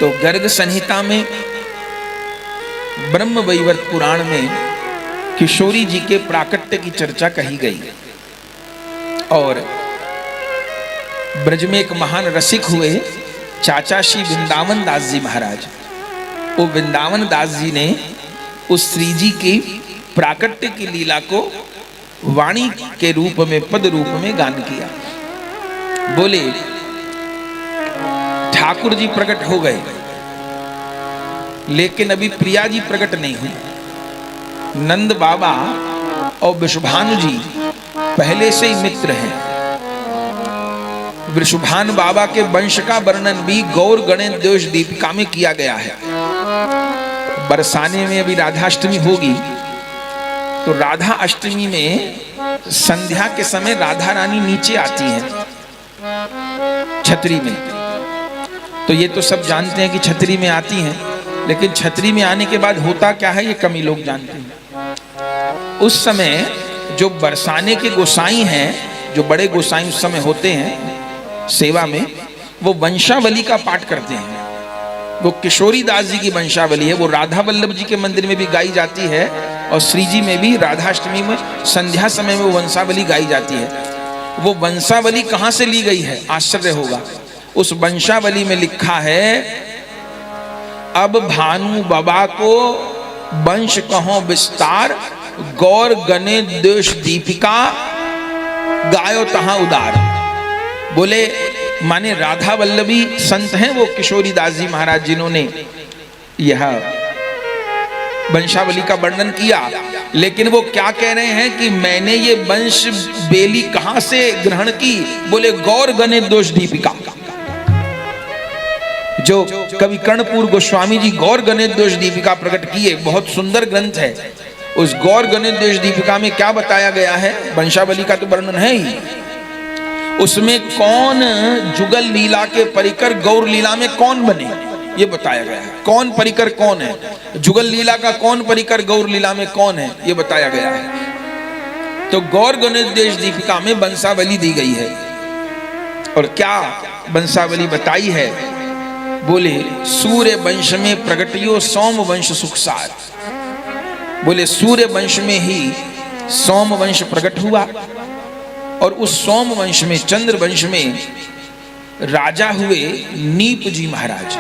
तो गर्ग संहिता में ब्रह्म वैवर्त पुराण में किशोरी जी के प्राकट्य की चर्चा कही गई। और ब्रज में एक महान रसिक हुए चाचा श्री वृंदावन दास जी महाराज। वो वृंदावन दास जी ने उस श्री जी की प्राकट्य की लीला को वाणी के रूप में, पद रूप में गान किया। बोले ठाकुर जी प्रकट हो गए, लेकिन अभी प्रिया जी प्रकट नहीं हुई। नंद बाबा और वृषभानु जी पहले से ही मित्र हैं। वृषभानु बाबा के वंश का वर्णन भी गौर गणेश द्वेष दीपिका में किया गया है। बरसाने में अभी राधाष्टमी होगी, तो राधा अष्टमी में संध्या के समय राधा रानी नीचे आती हैं छतरी में। तो ये तो सब जानते हैं कि छतरी में आती हैं, लेकिन छतरी में आने के बाद होता क्या है ये कम ही लोग जानते हैं। उस समय जो बरसाने के गोसाई हैं, जो बड़े गोसाई उस समय होते हैं सेवा में, वो वंशावली का पाठ करते हैं। वो किशोरी दास जी की वंशावली है, वो राधा वल्लभ जी के मंदिर में भी गाई जाती है और श्री जी में भी राधाष्टमी में संध्या समय में वो वंशावली गाई जाती है। वो वंशावली कहाँ से ली गई है आश्चर्य होगा। उस वंशावली में लिखा है, अब भानु बाबा को वंश कहो विस्तार, गौर गणे द्वेष दीपिका गायो तहां उदार। बोले माने राधा वल्लभी संत हैं वो किशोरी दास जी महाराज, जिन्होंने यह वंशावली का वर्णन किया। लेकिन वो क्या कह रहे हैं कि मैंने ये वंश बेली कहां से ग्रहण की? बोले गौर गणे द्वेष दीपिका। जो कवि कर्णपुर गोस्वामी जी गौर गणेश द्वेष दीपिका प्रकट किए, बहुत सुंदर ग्रंथ है। उस गौर गणेश द्वेष दीपिका में क्या बताया गया है? वंशावली का तो वर्णन है ही, उसमें कौन जुगल लीला के परिकर गौर लीला में कौन बने ये बताया गया है। कौन परिकर कौन है, जुगल लीला का कौन परिकर गौर लीला में कौन है, ये बताया गया है। तो गौर गणेश द्वेष दीपिका में वंशावली दी गई है। और क्या वंशावली बताई है? बोले सूर्य वंश में प्रगटियो सोम वंश सुखसार। बोले सूर्य वंश में ही सोम वंश प्रकट हुआ, और उस सोम वंश में, चंद्र वंश में राजा हुए नीप जी महाराज।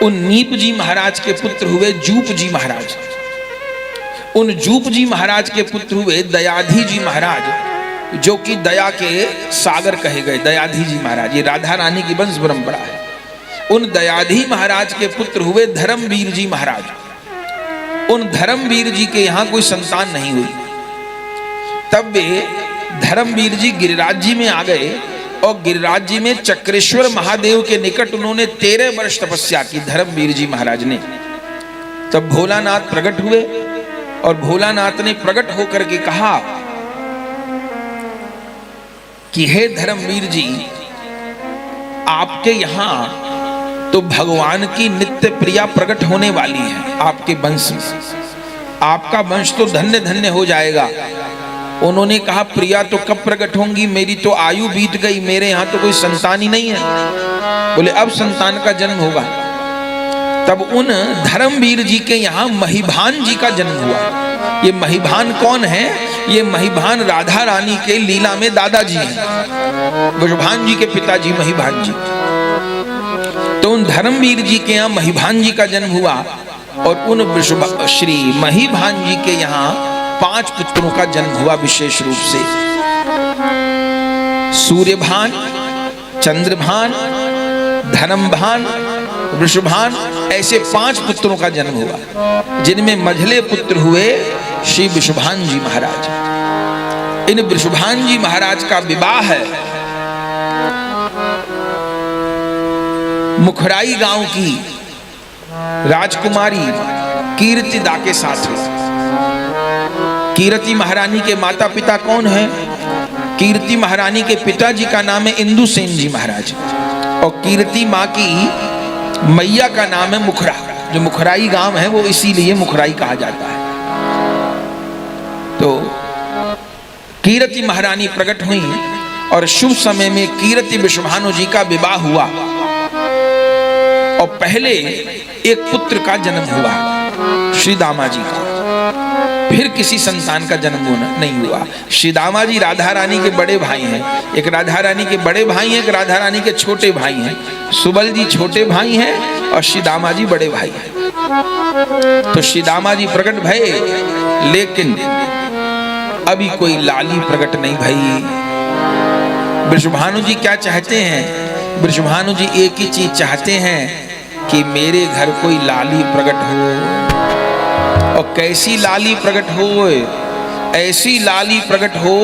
उन नीप जी महाराज के पुत्र हुए जूप जी महाराज। उन जूप जी महाराज के पुत्र हुए दयाधी जी महाराज, जो कि दया के सागर कहे गए। दयाधी जी महाराज ये राधा रानी की वंश परंपरा है। उन दयाधी महाराज के पुत्र हुए धर्मवीर जी महाराज। उन धर्मवीर जी के यहां कोई संतान नहीं हुई। तब वे धर्मवीर जी गिरिराज जी में आ गए, और गिरिराज जी में चक्रेश्वर महादेव के निकट उन्होंने 13 वर्ष तपस्या की धर्मवीर जी महाराज ने। तब भोलानाथ प्रकट हुए, और भोलानाथ ने प्रकट होकर के कहा कि हे धर्मवीर जी, आपके यहां तो भगवान की नित्य प्रिया प्रकट होने वाली है। आपके वंश में, आपका वंश तो धन्य धन्य हो जाएगा। उन्होंने कहा प्रिया तो कब प्रकट होंगी, मेरी तो आयु बीत गई, मेरे यहाँ तो कोई संतान ही नहीं है। बोले अब संतान का जन्म होगा। तब उन धर्मवीर जी के यहाँ महिभान जी का जन्म हुआ। ये महिभान कौन है? ये महिभान राधा रानी के लीला में दादाजी हैं, वृषभान जी के पिताजी महिभान जी। तो उन धर्मवीर जी के यहाँ महिभान जी का जन्म हुआ, और उन श्री महिभान जी के यहाँ 5 पुत्रों का जन्म हुआ विशेष रूप से। सूर्यभान, चंद्रभान, धर्मभान, वृषभान, ऐसे 5 पुत्रों का जन्म हुआ, जिनमें मझले पुत्र हुए श्री वृषभान जी महाराज। इन वृषभान जी महाराज का विवाह है मुखराई गांव की राजकुमारी कीर्तिदा के साथ हुआ। कीर्ति महारानी के माता पिता कौन है? कीर्ति महारानी के पिताजी का नाम है इंदु सेन जी महाराज, और कीर्ति माँ की मैया का नाम है मुखरा। जो मुखराई गांव है वो इसीलिए मुखराई कहा जाता है। तो कीर्ति महारानी प्रकट हुई, और शुभ समय में कीर्ति वृषभानु जी का विवाह हुआ। और पहले एक पुत्र का जन्म हुआ श्री दामाजी का, फिर किसी संतान का जन्म होना नहीं हुआ। श्री दामाजी राधा रानी के बड़े भाई हैं, एक राधा रानी के बड़े भाई हैं, एक राधा रानी के छोटे भाई हैं। सुबल जी छोटे भाई हैं और श्री दामाजी बड़े भाई हैं। तो श्री दामाजी प्रकट भये, लेकिन अभी कोई लाली प्रकट नहीं भई। वृषभानु जी क्या चाहते हैं? वृषभानु जी एक ही चीज चाहते हैं कि मेरे घर कोई लाली प्रकट हो। और कैसी लाली प्रकट हो? ऐसी लाली प्रकट हो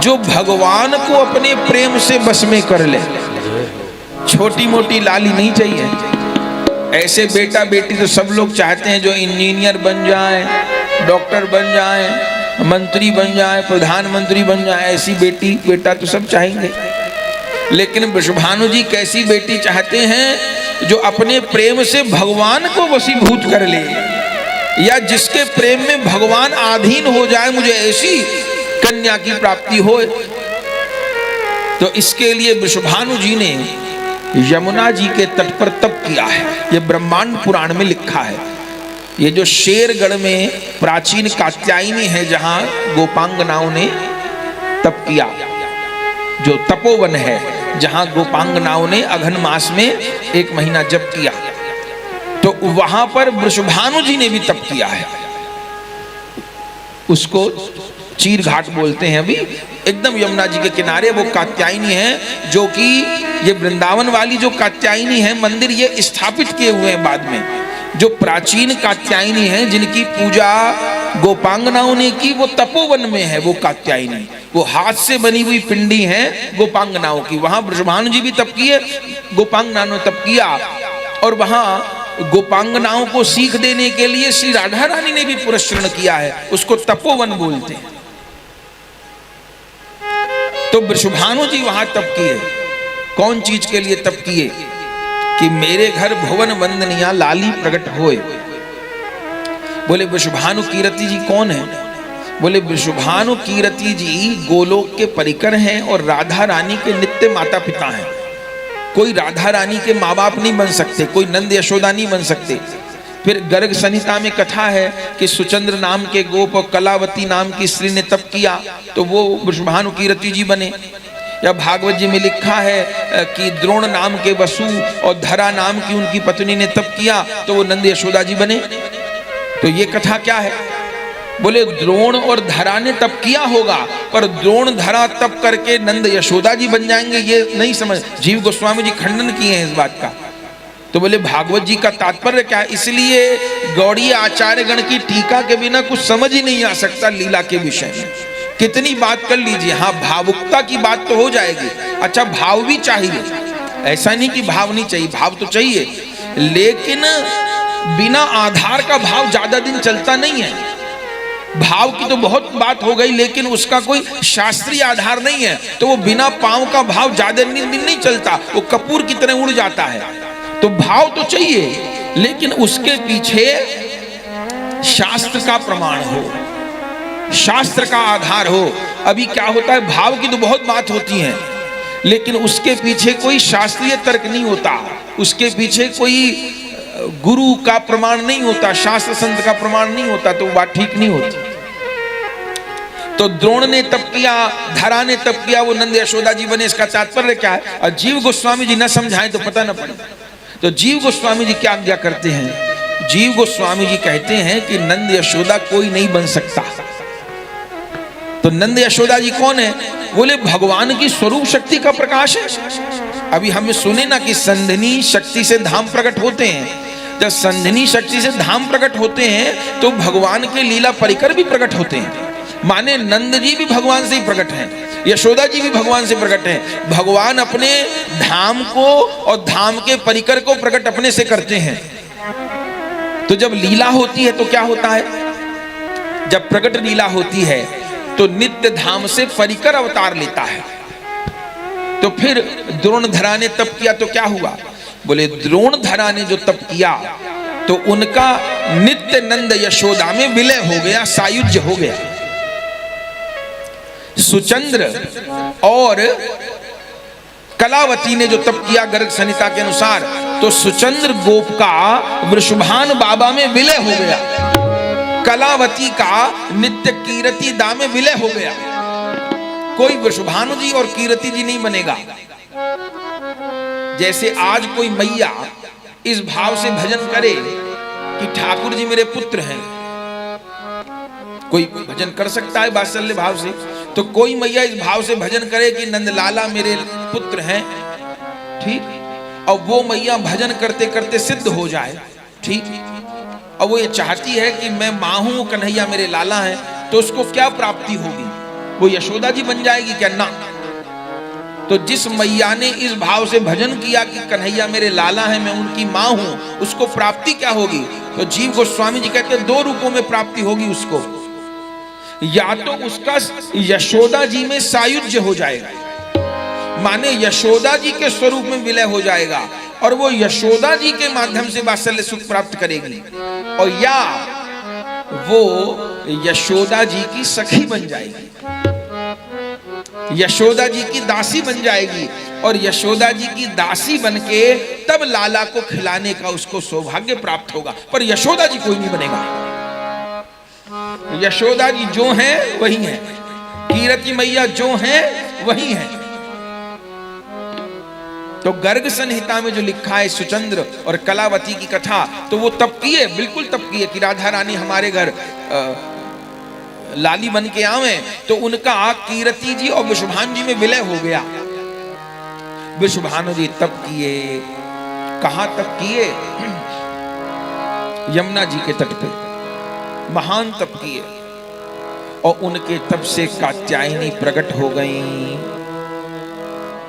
जो भगवान को अपने प्रेम से बस में कर ले। छोटी मोटी लाली नहीं चाहिए। ऐसे बेटा बेटी तो सब लोग चाहते हैं जो इंजीनियर बन जाए, डॉक्टर बन जाए, मंत्री बन जाए, प्रधानमंत्री बन जाए। ऐसी बेटी बेटा तो सब चाहेंगे, लेकिन वृषभानु जी कैसी बेटी चाहते हैं जो अपने प्रेम से भगवान को वशीभूत कर ले, या जिसके प्रेम में भगवान आधीन हो जाए। मुझे ऐसी कन्या की प्राप्ति हो। तो इसके लिए वृषभानु जी ने यमुना जी के तट पर तप किया है। यह ब्रह्मांड पुराण में लिखा है। ये जो शेरगढ़ में प्राचीन कात्यायनी है, जहां गोपांगनाओं ने तप किया, जो तपोवन है, जहां गोपांगनाओं ने अघन मास में 1 महीना जप किया, तो वहां पर वृषभानु जी ने भी तप किया है। उसको चीर घाट बोलते हैं। अभी एकदम यमुना जी के किनारे वो कात्यायनी है, जो कि ये वृंदावन वाली जो कात्यायनी है मंदिर, ये स्थापित किए हुए हैं बाद में। जो प्राचीन कात्यायनी है, जिनकी पूजा गोपांगनाओं ने की, वो तपोवन में है। वो कात्यायनी वो हाथ से बनी हुई पिंडी है गोपांगनाओं की। वहां वृषभानु जी भी तप किए, गोपांगनाओं ने तप किया, और वहां गोपांगनाओं को सीख देने के लिए श्री राधा रानी ने भी पुरस्कृत किया है। उसको तपोवन बोलते हैं। तो वृषभानु जी वहां तप किए। कौन चीज के लिए तप किए? कि मेरे घर भुवन वंदनिया लाली प्रकट होए। बोले वृषभानु कीरति जी कौन है? बोले वृषभानु कीरति जी गोलोक के परिकर हैं और राधा रानी के नित्य माता पिता हैं। कोई राधा रानी के माँ बाप नहीं बन सकते, कोई नंद यशोदा नहीं बन सकते। फिर गर्ग संहिता में कथा है कि सुचंद्र नाम के गोप और कलावती नाम की स्त्री ने तप किया, तो वो वृषभानु कीरति जी बने। या भागवत जी में लिखा है कि द्रोण नाम के वसु और धरा नाम की उनकी पत्नी ने तप किया, तो वो नंद यशोदा जी बने। तो ये कथा क्या है? बोले द्रोण और धरा ने तप किया होगा, पर द्रोण धरा तप करके नंद यशोदा जी बन जाएंगे, ये नहीं समझ। जीव गोस्वामी जी खंडन किए हैं इस बात का। तो बोले भागवत जी का तात्पर्य क्या है? इसलिए गौड़ीय आचार्य गण की टीका के बिना कुछ समझ ही नहीं आ सकता लीला के विषय में। कितनी बात कर लीजिए, हाँ भावुकता की बात तो हो जाएगी। अच्छा भाव भी चाहिए, ऐसा नहीं कि भाव नहीं चाहिए, भाव तो चाहिए, लेकिन बिना आधार का भाव ज्यादा दिन चलता नहीं है। भाव की तो बहुत बात हो गई, लेकिन उसका कोई शास्त्रीय आधार नहीं है, तो वो बिना पांव का भाव ज्यादा दिन नहीं चलता, वो कपूर की तरह उड़ जाता है। तो भाव तो चाहिए, लेकिन उसके पीछे शास्त्र का प्रमाण हो, शास्त्र का आधार हो। अभी क्या होता है, भाव की तो बहुत बात होती है, लेकिन उसके पीछे कोई शास्त्रीय तर्क नहीं होता, उसके पीछे कोई गुरु का प्रमाण नहीं होता, शास्त्र संत का प्रमाण नहीं होता, तो बात ठीक नहीं होती। तो द्रोण ने तप किया, धरा ने तप किया, वो नंद यशोदा जी बने। इसका तात्पर्य क्या है? और जीव गोस्वामी जी न समझाएं तो पता न पड़े। तो जीव गोस्वामी जी क्या आज्ञा करते हैं? जीव गोस्वामी जी कहते हैं कि नंद यशोदा कोई नहीं बन सकता। तो नंद यशोदा जी कौन है? बोले भगवान की स्वरूप शक्ति का प्रकाश है। अभी हमें सुने ना कि संधिनी शक्ति से धाम प्रकट होते हैं। जब संधिनी शक्ति से धाम प्रकट होते हैं तो भगवान के लीला परिकर भी प्रकट होते हैं। माने नंद जी भी भगवान से ही प्रकट हैं, यशोदा जी भी भगवान से प्रकट हैं। भगवान अपने धाम को और धाम के परिकर को प्रकट अपने से करते हैं। तो जब लीला होती है तो क्या होता है? जब प्रकट लीला होती है तो नित्य धाम से परिकर अवतार लेता है। तो फिर द्रोणधरा ने तप किया तो क्या हुआ? बोले द्रोणधरा ने जो तप किया तो उनका नित्य नंद यशोदा में विलय हो गया, सायुज्य हो गया। सुचंद्र और कलावती ने जो तप किया गर्ग संहिता के अनुसार, तो सुचंद्र गोप का वृषभान बाबा में विलय हो गया, कलावती का नित्य कीरति दा में विलय हो गया। कोई वृषभानु जी और कीरति जी नहीं बनेगा। जैसे आज कोई मैया इस भाव से भजन करे कि ठाकुर जी मेरे पुत्र हैं, कोई भजन कर सकता है वात्सल्य भाव से, तो कोई मैया इस भाव से भजन करे कि नंदलाला मेरे पुत्र हैं, ठीक, और वो मैया भजन करते करते सिद्ध हो जाए, ठीक, और वो ये चाहती है कि मैं मां हूं, कन्हैया मेरे लाला हैं, तो उसको क्या प्राप्ति होगी? वो यशोदा जी बन जाएगी क्या? ना। तो जिस मैया ने इस भाव से भजन किया कि कन्हैया मेरे लाला हैं, मैं उनकी मां हूं, उसको प्राप्ति क्या होगी? तो जीव गोस्वामी जी कहते हैं दो रूपों में प्राप्ति होगी उसको। या तो उसका यशोदा जी में सायुज्य हो जाएगा, माने यशोदा जी के स्वरूप में विलय हो जाएगा और वो यशोदा जी के माध्यम से वात्सल्य सुख प्राप्त करेगी, और या वो यशोदा जी की सखी बन जाएगी, यशोदा जी की दासी बन जाएगी, और यशोदा जी की दासी बनके तब लाला को खिलाने का उसको सौभाग्य प्राप्त होगा। पर यशोदा जी कोई नहीं बनेगा। यशोदा जी जो हैं वही हैं, कीरति मैया जो हैं वही हैं। तो गर्ग संहिता में जो लिखा है सुचंद्र और कलावती की कथा, तो वो तब की है, बिल्कुल तब की है कि राधा रानी हमारे घर लाली बन के आवे, तो उनका कीरति जी और वृषभान जी में विलय हो गया। वृषभानु जी तप किए, कहां तप किए? यमुना जी के तट पे महान तप किए, और उनके तप से कात्यायनी प्रकट हो गई,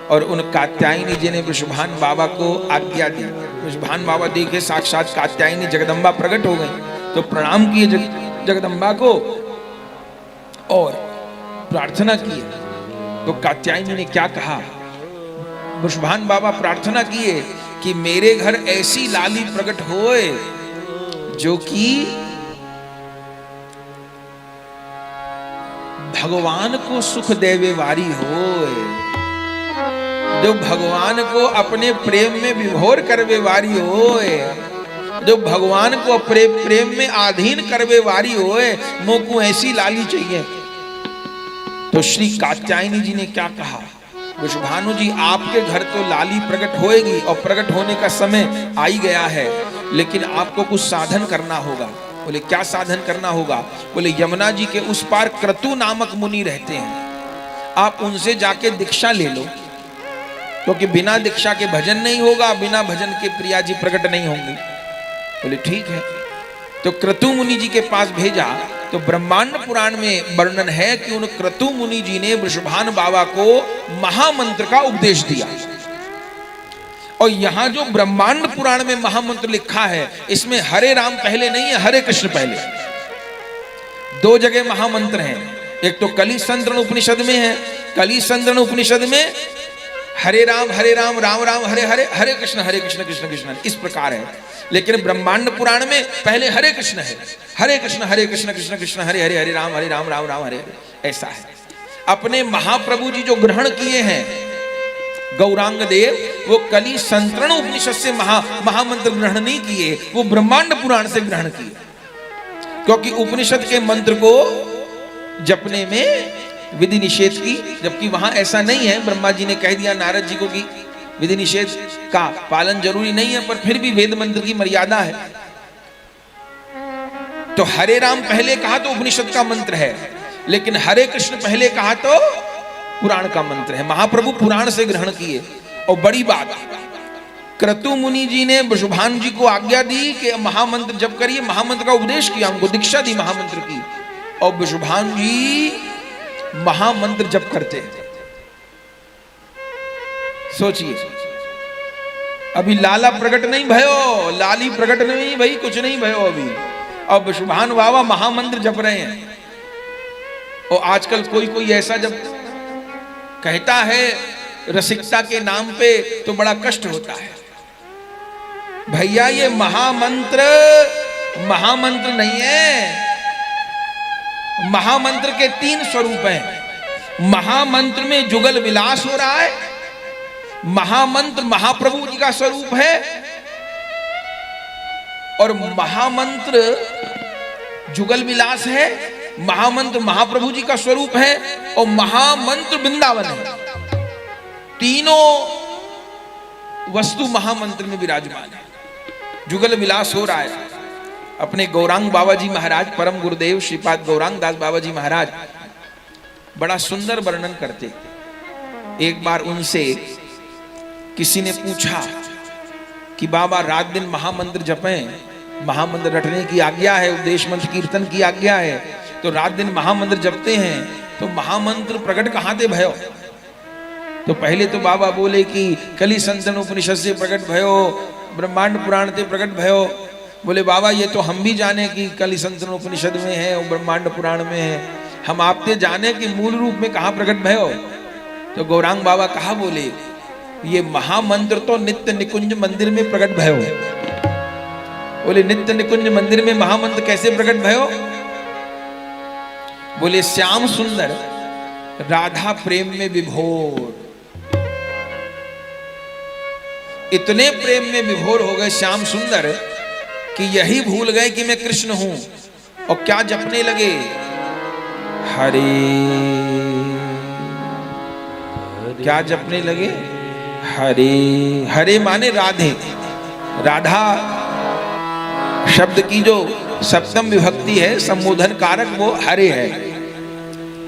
और उन कात्यायनी जी ने वृषभान बाबा को आज्ञा दी। वृषभान बाबा देखे साक्षात कात्यायनी जगदम्बा प्रकट हो गई, तो प्रणाम किए जगदम्बा को और प्रार्थना की। तो कात्यायनी ने क्या कहा? वृषभान बाबा प्रार्थना किए कि मेरे घर ऐसी लाली प्रकट होए जो कि भगवान को सुख देवे वारी होए, जो भगवान को अपने प्रेम में विभोर करवे वारी होए, जो भगवान को प्रेम में आधीन करवे वारी होए, मोको ऐसी लाली चाहिए। तो श्री कात्यायनी जी ने क्या कहा? वृषभानु जी आपके घर तो लाली प्रकट होएगी और प्रकट होने का समय आ ही गया है, लेकिन आपको कुछ साधन करना होगा। बोले क्या साधन करना होगा? बोले यमुना जी के उस पार क्रतु नामक मुनि रहते हैं, आप उनसे जाके दीक्षा ले लो, क्योंकि बिना दीक्षा के भजन नहीं होगा, बिना भजन के प्रिया जी प्रकट नहीं होंगे। बोले ठीक है। तो क्रतु मुनि जी के पास भेजा, तो ब्रह्मांड पुराण में वर्णन है कि उन क्रतु मुनि जी ने वृषभान बाबा को महामंत्र का उपदेश दिया। और यहां जो ब्रह्मांड पुराण में महामंत्र लिखा है, इसमें हरे राम पहले नहीं है, हरे कृष्ण पहले। दो जगह महामंत्र हैं, एक तो कली संतरण उपनिषद में है, कली संतरण उपनिषद में हरे राम राम राम हरे हरे, हरे कृष्ण कृष्ण कृष्ण, इस प्रकार है। लेकिन ब्रह्मांड पुराण में पहले हरे कृष्ण है, हरे कृष्ण कृष्ण कृष्ण हरे हरे, हरे राम राम राम हरे हरे, ऐसा है। अपने महाप्रभु जी जो ग्रहण किए हैं गौरांग देव, वो कली संतरण उपनिषद से महामंत्र ग्रहण नहीं किए, वो ब्रह्मांड पुराण से ग्रहण किए, क्योंकि उपनिषद के मंत्र को जपने में विधि निषेध की, जबकि वहां ऐसा नहीं है। ब्रह्मा जी ने कह दिया नारद जी को कि विधि निषेध का पालन जरूरी नहीं है, पर फिर भी वेद मंत्र की मर्यादा है। तो हरे राम पहले कहा तो उपनिषद का मंत्र है, लेकिन हरे कृष्ण पहले कहा तो पुराण का मंत्र है। महाप्रभु पुराण से ग्रहण किए। और बड़ी बात, क्रतु मुनि जी ने वृषभान जी को आज्ञा दी कि महामंत्र जप करिए, महामंत्र का उपदेश किया, उनको दीक्षा दी महामंत्र की, और वृषभान जी महामंत्र जप करते। सोचिए, अभी लाला प्रकट नहीं भयो, लाली प्रकट नहीं भाई, कुछ नहीं भयो अभी, और वृषभान बाबा महामंत्र जप रहे हैं। और आजकल कोई कोई ऐसा जब कहता है रसिकता के नाम पे, तो बड़ा कष्ट होता है। भैया ये महामंत्र नहीं है। महामंत्र के 3 स्वरूप हैं। महामंत्र में जुगल विलास हो रहा है, महामंत्र महाप्रभु जी का स्वरूप है, और महामंत्र जुगल विलास है, महामंत्र महाप्रभु जी का स्वरूप है और महामंत्र वृंदावन है। तीनों वस्तु महामंत्र में विराजमान है। जुगल विलास हो रहा है। अपने गौरांग बाबा जी महाराज, परम गुरुदेव श्रीपाद गौरांग दास बाबा जी महाराज बड़ा सुंदर वर्णन करते। एक बार उनसे किसी ने पूछा कि बाबा रात दिन महामंत्र जपें, महामंत्र रटने की आज्ञा है, उपदेश मंत्र कीर्तन की आज्ञा है, तो रात दिन महामंत्र जपते हैं तो महामंत्र प्रकट कहां थे भयो? तो पहले तो बाबा बोले कि कली संतन उपनिषद से प्रकट भयो, ब्रह्मांड पुराण से प्रकट भयो। बोले बाबा ये तो हम भी जाने कि कली संतन उपनिषद में है और ब्रह्मांड पुराण में है, हम आपसे जाने कि मूल रूप में कहां प्रकट भयो? तो गौरांग बाबा कहा बोले ये महामंत्र तो नित्य निकुंज मंदिर में प्रकट भयो। बोले नित्य निकुंज मंदिर में महामंत्र कैसे प्रकट भयो? बोले श्याम सुंदर राधा प्रेम में विभोर, इतने प्रेम में विभोर हो गए श्याम सुंदर कि यही भूल गए कि मैं कृष्ण हूं और क्या जपने लगे, हरे। क्या जपने लगे? हरे। हरे माने राधे। राधा शब्द की जो सप्तम विभक्ति है, संबोधन कारक, वो हरे है।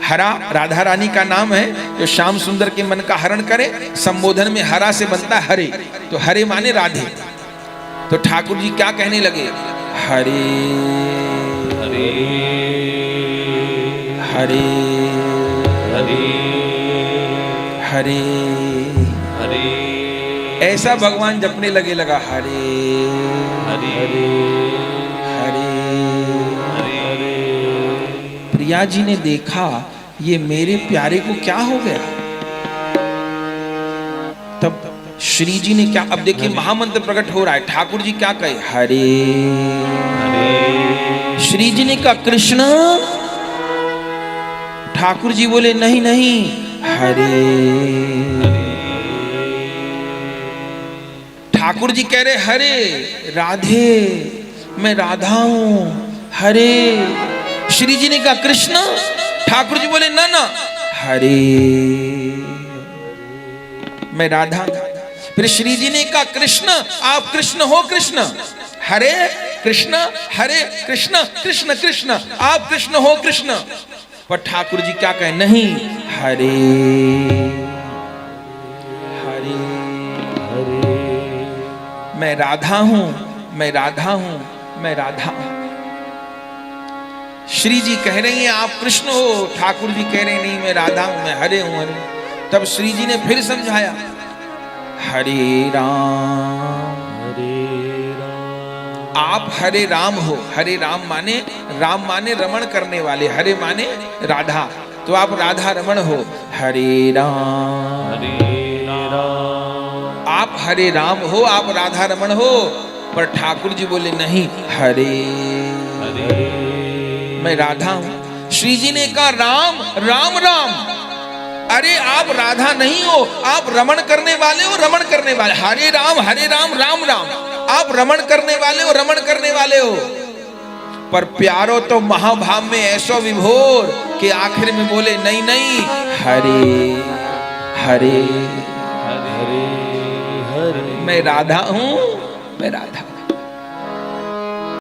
हरा राधा रानी का नाम है जो श्याम सुंदर के मन का हरण करे। संबोधन में हरा से बनता है हरे, तो हरे माने राधे। तो ठाकुर जी क्या कहने लगे? हरे हरे हरे हरे हरे हरे। ऐसा भगवान जपने लगे, लगा हरे हरे हरे हरे। प्रिया जी ने देखा ये मेरे प्यारे को क्या हो गया। तब श्री जी ने क्या, अब देखिए महामंत्र प्रकट हो रहा है, ठाकुर जी क्या कहे? हरे हरे। श्री जी ने कहा कृष्ण। ठाकुर जी बोले नहीं नहीं, हरे हरे। ठाकुर जी कह रहे हरे, राधे, मैं राधा हूं, हरे। श्री जी ने कहा कृष्ण। ठाकुर जी बोले ना ना, हरे, मैं राधा। फिर श्री जी ने कहा कृष्ण, आप कृष्ण हो कृष्ण, हरे कृष्ण, हरे कृष्ण, कृष्ण कृष्ण, आप कृष्ण हो कृष्ण। पर ठाकुर जी क्या कहे? नहीं, हरे हरे हरे। मैं राधा हूं, मैं राधा हूं, मैं राधा हूं। श्री जी कह रही हैं आप कृष्ण हो, ठाकुर जी कह रहे नहीं मैं राधा हूं, मैं हरे हूं, हरे। तब श्री जी ने फिर समझाया, हरे राम आप हरे राम हो। हरे राम माने रमण करने वाले, हरे माने राधा, तो आप राधा रमण हो। हरे राम आप हरे राम हो, आप राधा रमण हो। पर ठाकुर जी बोले नहीं, हरे हरे, मैं राधा हूं। श्री जी ने कहा राम राम राम, अरे आप राधा नहीं हो, आप रमण करने वाले हो, रमण करने वाले। हरे राम राम राम, आप रमण करने वाले हो, रमण करने वाले हो। पर प्यारो तो महाभाव में ऐसा विभोर कि आखिर में बोले नहीं नहीं, हरे हरे हरे हरे, मैं राधा हूं, मैं राधा हूं।